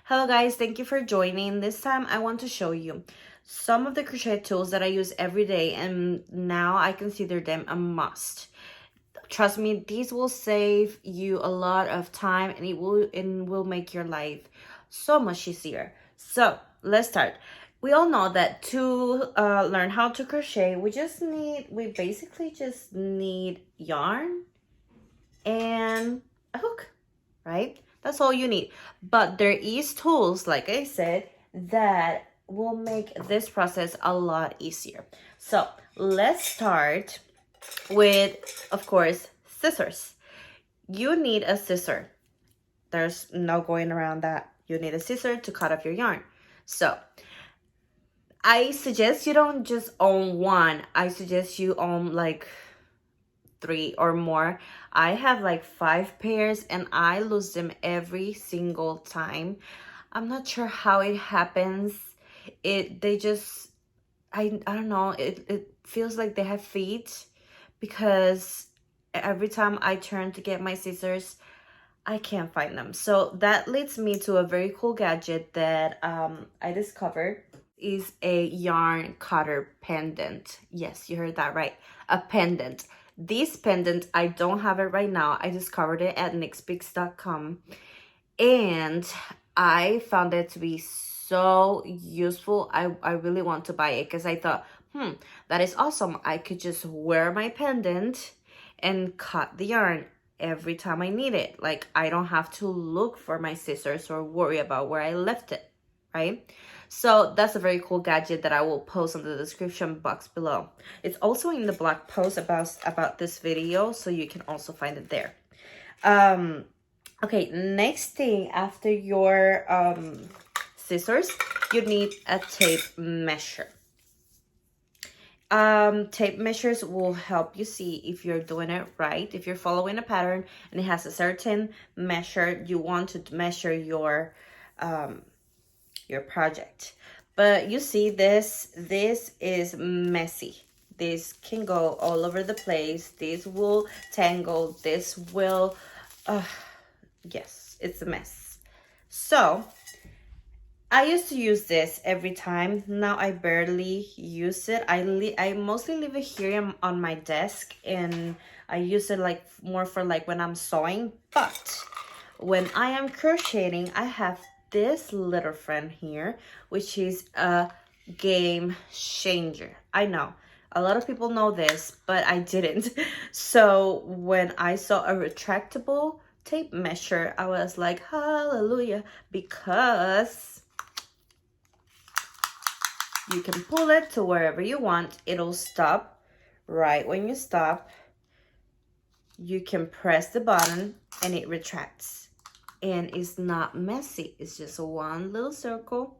Hello guys, thank you for joining. This time I want to show you some of the crochet tools that I use every day and now I consider them a must. Trust me, these will save you a lot of time and it will make your life so much easier. So let's start. We all know that to learn how to crochet, we basically just need yarn and a hook, right? That's all you need. But there is tools, like I said, that will make this process a lot easier. So let's start with, of course, scissors. You need a scissor. There's no going around that. You need a scissor to cut off your yarn. So I suggest you don't just own one. I suggest you own like 3 or more. I have like 5 pairs and I lose them every single time. I'm not sure how it happens. I don't know, it feels like they have feet because every time I turn to get my scissors, I can't find them. So that leads me to a very cool gadget that I discovered. Is a yarn cutter pendant. Yes, you heard that right, a pendant. This pendant, I don't have it right now. I discovered it at nixpicks.com and I found it to be so useful. I really want to buy it because I thought, that is awesome. I could just wear my pendant and cut the yarn every time I need it. Like, I don't have to look for my scissors or worry about where I left it, right? So that's a very cool gadget that I will post in the description box below. It's also in the blog post about this video, so you can also find it there. Okay, next thing after your scissors, you need a tape measure. Tape measures will help you see if you're doing it right. If you're following a pattern and it has a certain measure, you want to measure your project. But you see, this is messy. This can go all over the place. This will tangle. This will yes, it's a mess. So I used to use this every time. Now I barely use it. I mostly leave it here on my desk and I use it like more for like when I'm sewing. But when I am crocheting, I have this little friend here, which is a game changer. I know a lot of people know this, but I didn't. So when I saw a retractable tape measure, I was like, hallelujah, because you can pull it to wherever you want. It'll stop right when you stop. You can press the button and it retracts. And it's not messy. It's just one little circle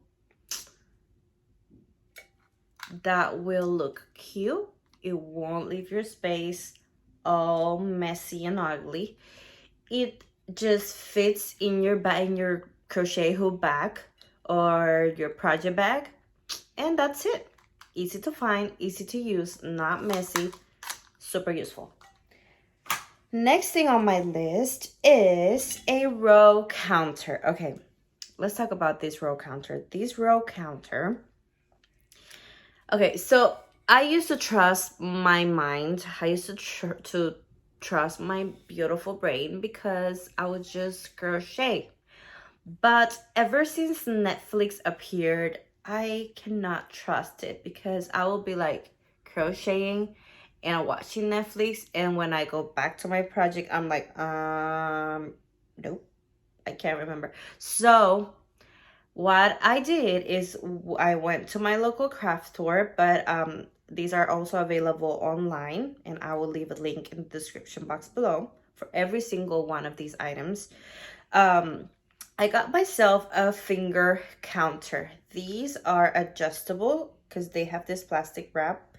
that will look cute. It won't leave your space all messy and ugly. It just fits in your crochet hook bag or your project bag, and that's it. Easy to find, easy to use, not messy, super useful. Next thing on my list is a row counter. Okay, let's talk about this row counter. Okay, so I used to trust my mind. I used to trust my beautiful brain because I would just crochet. But ever since Netflix appeared, I cannot trust it because I will be like crocheting and watching Netflix, and when I go back to my project, I'm like, nope, I can't remember. So what I did is I went to my local craft store, but these are also available online, and I will leave a link in the description box below for every single one of these items. I got myself a finger counter. These are adjustable because they have this plastic wrap.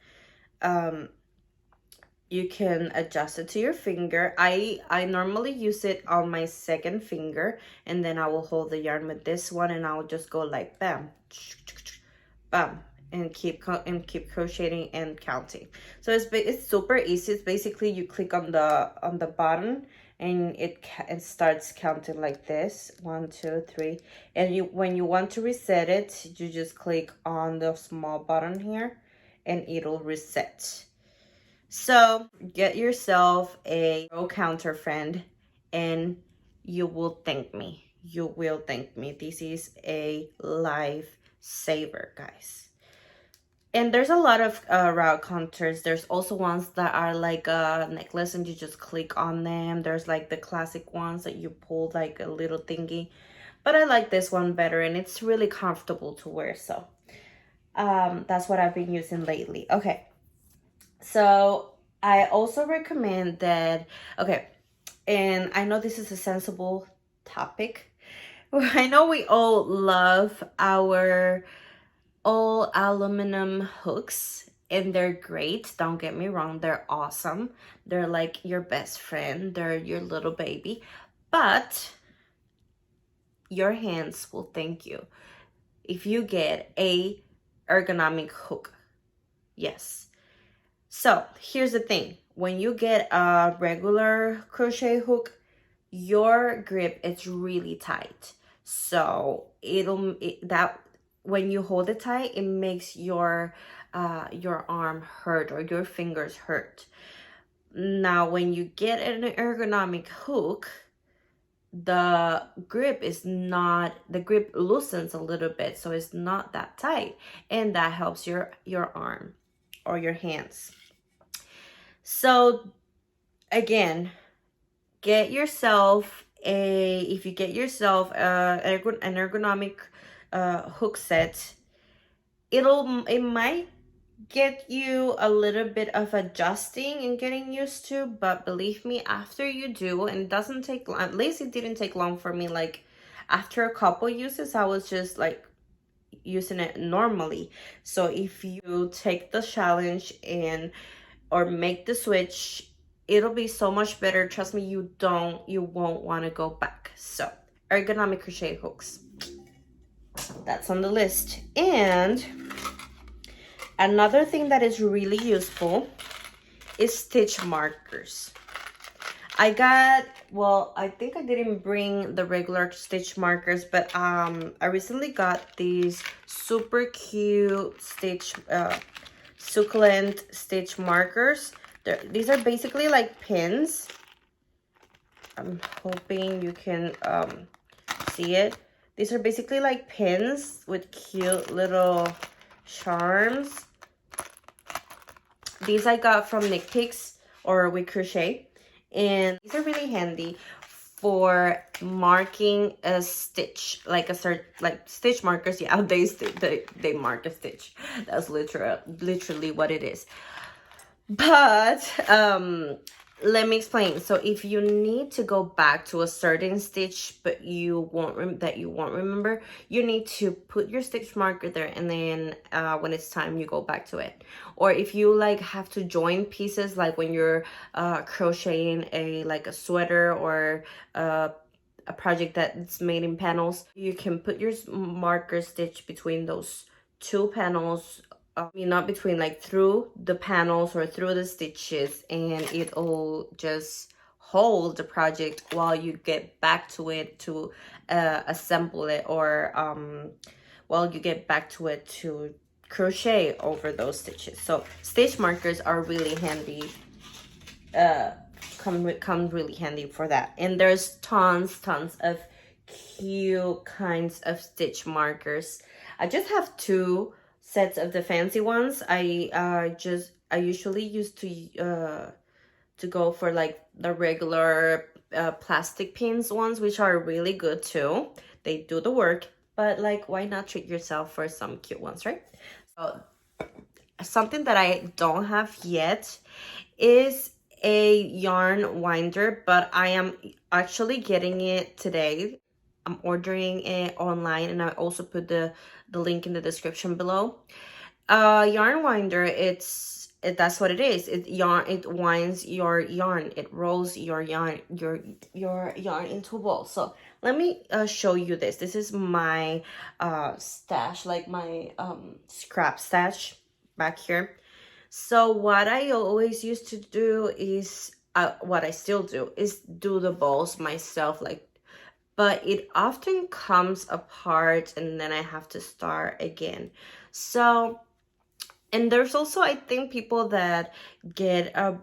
You can adjust it to your finger. I normally use it on my second finger, and then I will hold the yarn with this one, and I will just go like bam, bam, and keep crocheting and counting. So it's super easy. It's basically you click on the button, and it starts counting like this, 1, 2, 3. And when you want to reset it, you just click on the small button here and it'll reset. So get yourself a row counter, friend, and you will thank me. You will thank me. This is a lifesaver, guys. And there's a lot of row counters. There's also ones that are like a necklace and you just click on them. There's like the classic ones that you pull like a little thingy. But I like this one better, and it's really comfortable to wear. So that's what I've been using lately. Okay, so I also recommend that, okay, and I know this is a sensible topic. I know we all love our all aluminum hooks, and they're great. Don't get me wrong, they're awesome. They're like your best friend, they're your little baby. But your hands will thank you if you get a ergonomic hook. Yes. So here's the thing, when you get a regular crochet hook, your grip is really tight. So that when you hold it tight, it makes your arm hurt or your fingers hurt. Now when you get an ergonomic hook, the grip loosens a little bit, so it's not that tight, and that helps your arm or your hands. So again, get yourself if you get yourself an ergonomic hook set, it might get you a little bit of adjusting and getting used to, but believe me, after you do, and it doesn't take long, at least it didn't take long for me, like after a couple uses I was just like using it normally. So if you take the challenge and or make the switch, it'll be so much better. Trust me, you won't want to go back. So ergonomic crochet hooks, that's on the list. And another thing that is really useful is stitch markers. Well, I think I didn't bring the regular stitch markers, but I recently got these super cute succulent stitch markers. These are basically like pins. I'm hoping you can see it. These are basically like pins with cute little charms. These I got from Nick Picks or with Crochet, and these are really handy for marking a stitch, like stitch markers. Yeah, they mark a stitch. That's literally what it is. But let me explain. So if you need to go back to a certain stitch but you won't remember, you need to put your stitch marker there, and then when it's time, you go back to it. Or if you like have to join pieces, like when you're crocheting a sweater or a project that's made in panels, you can put your marker stitch between those two panels. Not between, like through the panels or through the stitches, and it'll just hold the project while you get back to it to assemble it, or while you get back to it to crochet over those stitches. So stitch markers are really handy, come really handy for that. And there's tons of cute kinds of stitch markers. I just have two sets of the fancy ones. I usually used to go for like the regular plastic pins ones, which are really good too. They do the work, but like, why not treat yourself for some cute ones, right? So something that I don't have yet is a yarn winder, but I am actually getting it today. I'm ordering it online, and I also put the link in the description below. Yarn winder, that's what it is. It winds your yarn. It rolls your yarn into a ball. So let me show you this. This is my stash, like my scrap stash back here. So what I always used to do is what I still do is do the balls myself, like, but it often comes apart and then I have to start again. So, and there's also, I think, people that get a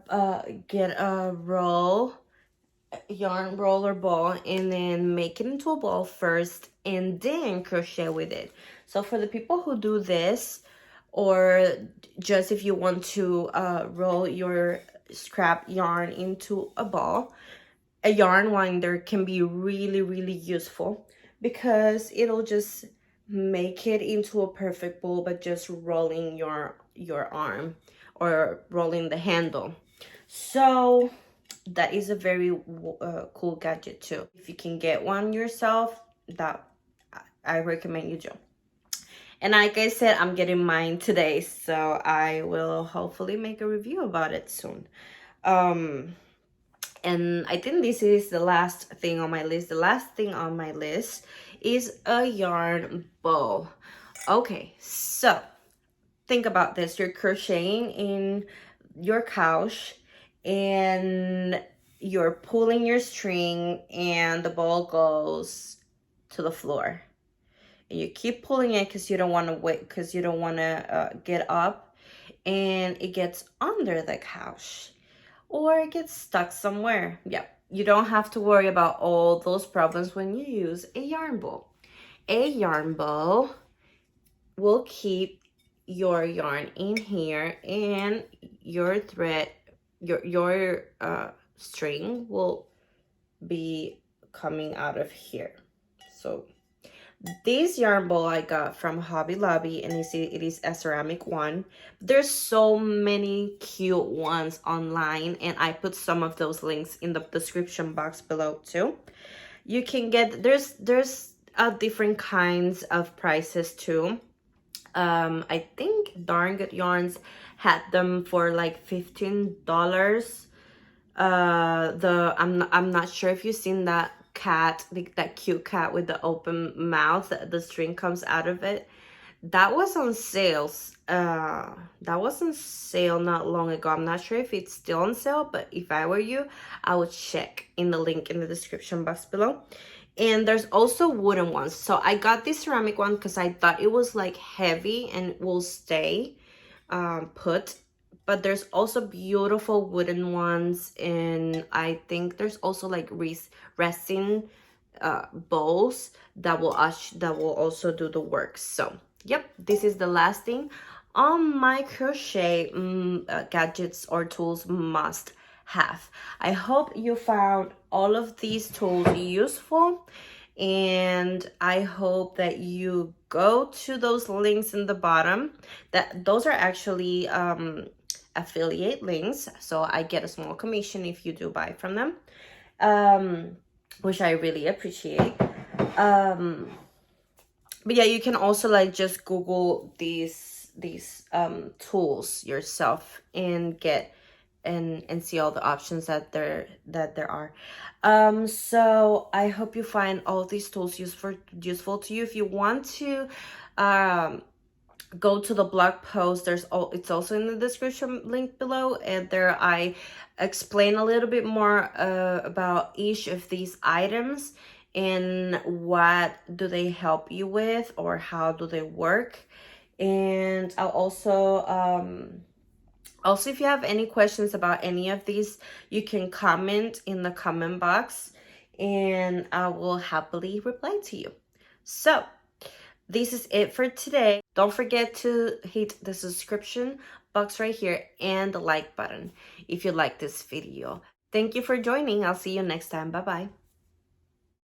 yarn roll or ball and then make it into a ball first and then crochet with it. So for the people who do this, or just if you want to roll your scrap yarn into a ball, a yarn winder can be really, really useful because it'll just make it into a perfect ball, but just rolling your arm or rolling the handle. So that is a very cool gadget too. If you can get one yourself, that I recommend you do. And like I said, I'm getting mine today, so I will hopefully make a review about it soon. And I think this is the last thing on my list. The last thing on my list is a yarn bow. Okay, so think about this. You're crocheting in your couch and you're pulling your string and the ball goes to the floor. And you keep pulling it because you don't want to wait, because you don't want to get up, and it gets under the couch or it gets stuck somewhere. Yeah, you don't have to worry about all those problems when you use a yarn bow. A yarn bow will keep your yarn in here, and your thread, your string will be coming out of here. So this yarn bowl I got from Hobby Lobby, and you see it is a ceramic one. There's so many cute ones online, and I put some of those links in the description box below too. You can get, there's different kinds of prices too. I think Darn Good Yarns had them for like $15. I'm not sure if you've seen that cat, that cute cat with the open mouth, the string comes out of it. That was on sales. That was on sale not long ago. I'm not sure if it's still on sale, but if I were you, I would check in the link in the description box below. And there's also wooden ones. So I got this ceramic one because I thought it was like heavy and will stay put. But there's also beautiful wooden ones, and I think there's also like resin bowls that will also do the work. So yep, this is the last thing on my crochet gadgets or tools must have. I hope you found all of these tools useful, and I hope that you go to those links in the bottom. Those are actually affiliate links, so I get a small commission if you do buy from them, which I really appreciate. But yeah, you can also like just Google these tools yourself and get and see all the options that there are. So I hope you find all these tools useful to you. If you want to go to the blog post, it's also in the description link below, and there I explain a little bit more about each of these items and what do they help you with, or how do they work. And I'll also, if you have any questions about any of these, you can comment in the comment box and I will happily reply to you. So this is it for today. Don't forget to hit the subscription box right here and the like button if you like this video. Thank you for joining. I'll see you next time. Bye-bye.